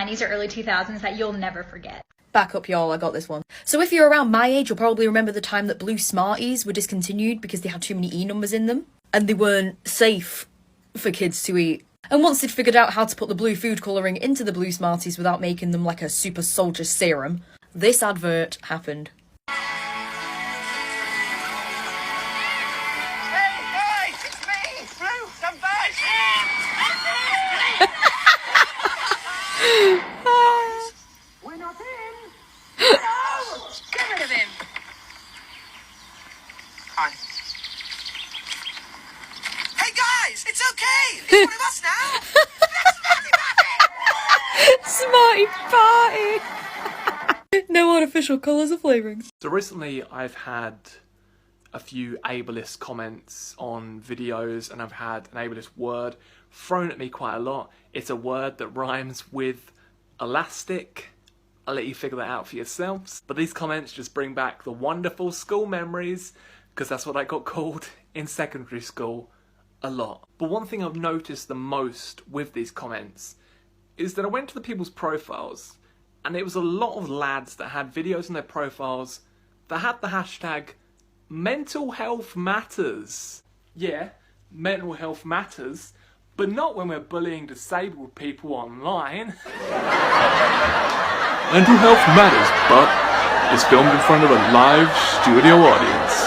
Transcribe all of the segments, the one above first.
90s or early 2000s that you'll never forget. Back up, y'all, I got this one. So if you're around my age, you'll probably remember the time that blue Smarties were discontinued because they had too many E numbers in them, and they weren't safe for kids to eat. And once they'd figured out how to put the blue food colouring into the blue Smarties without making them like a super soldier serum, this advert happened. We're not in. No! Get rid of him. Hi. Hey guys, it's okay. It's one of us now. Smarty Party! No artificial colours or flavourings. So recently I've had a few ableist comments on videos, and I've had an ableist word thrown at me quite a lot. It's a word that rhymes with elastic. I'll let you figure that out for yourselves. But these comments just bring back the wonderful school memories, because that's what I got called in secondary school a lot. But one thing I've noticed the most with these comments is that I went to the people's profiles, and it was a lot of lads that had videos in their profiles that had the hashtag mental health matters. Yeah, mental health matters, but not when we're bullying disabled people online. Mental health matters, but it's filmed in front of a live studio audience.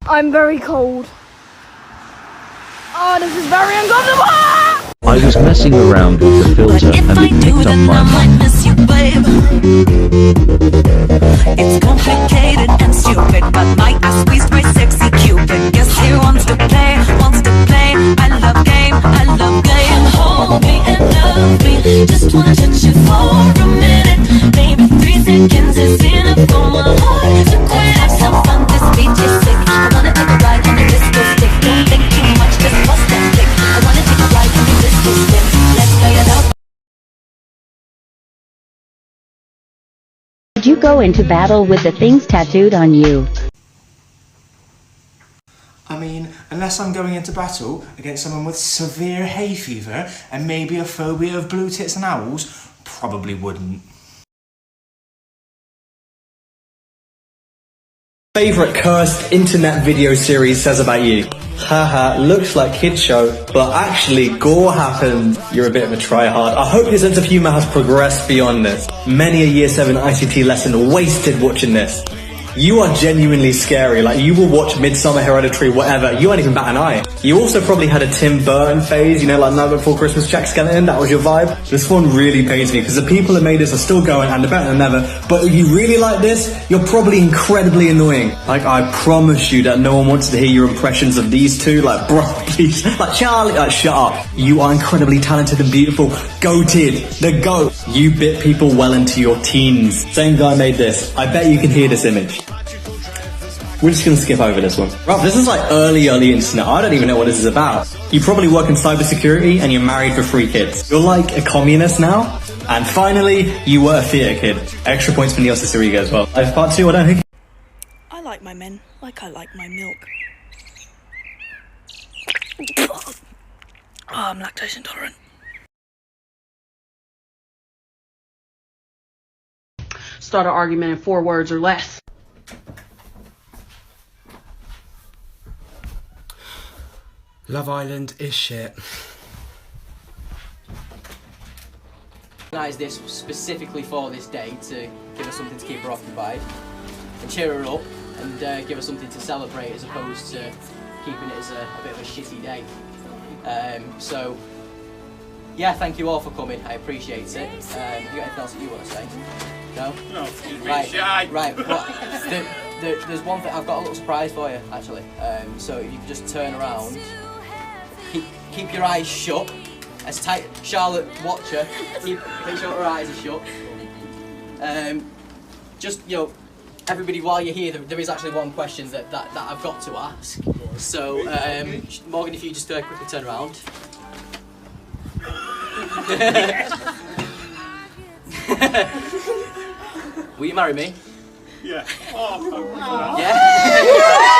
I'm very cold. Oh, this is very uncomfortable! I was messing around with the filter and it picked up my mum. It's complicated and stupid, but my ass squeezed my sexy cupid. Guess he wants to play, wants to play. I love game, I love game. Hold me and love me, just wanna touch you for a minute. Maybe 3 seconds is enough for my heart to quit. Have some fun, this beat is sick. I wanna take a ride on the disco stick. Don't think too much, just bust that stick. I wanna take a ride on the disco stick. Let's play it out. Did you go into battle with the things tattooed on you? I mean, unless I'm going into battle against someone with severe hay fever and maybe a phobia of blue tits and owls, probably wouldn't. Favourite cursed internet video series says about you? Haha, looks like kid show, but actually gore happened. You're a bit of a tryhard. I hope your sense of humour has progressed beyond this. Many a year 7 ICT lesson wasted watching this. You are genuinely scary. Like, you will watch Midsummer, Hereditary, whatever. You won't even bat an eye. You also probably had a Tim Burton phase, you know, like Nightmare Before Christmas, Jack Skellington. That was your vibe. This one really pains me because the people that made this are still going and they're better than ever. But if you really like this, you're probably incredibly annoying. Like, I promise you that no one wants to hear your impressions of these two. Like, bro, please. Like, Charlie, like, shut up. You are incredibly talented and beautiful. Goated. The GOAT. You bit people well into your teens. Same guy made this. I bet you can hear this image. We're just going to skip over this one. Rob, this is like early internet. I don't even know what this is about. You probably work in cybersecurity and you're married for 3 kids. You're like a communist now. And finally, you were a theatre kid. Extra points for Neil Ciceriga as well. Part 2, I don't think. I like my men like I like my milk. Oh, I'm lactose intolerant. Start an argument in 4 words or less. Love Island is shit. Organised this specifically for this day to give her something to keep her occupied and cheer her up and give her something to celebrate as opposed to keeping it as a bit of a shitty day. So yeah, thank you all for coming. I appreciate it. You got anything else that you want to say? No? No, excuse me. Right. Well, there's one thing. I've got a little surprise for you, actually. So if you could just turn around. Keep your eyes shut, as tight. Charlotte, watch her. Make sure her eyes are shut. Just, you know, everybody, while you're here, there is actually one question that I've got to ask. So, Morgan, if you just quickly turn around. Will you marry me? Yeah. Oh, yeah.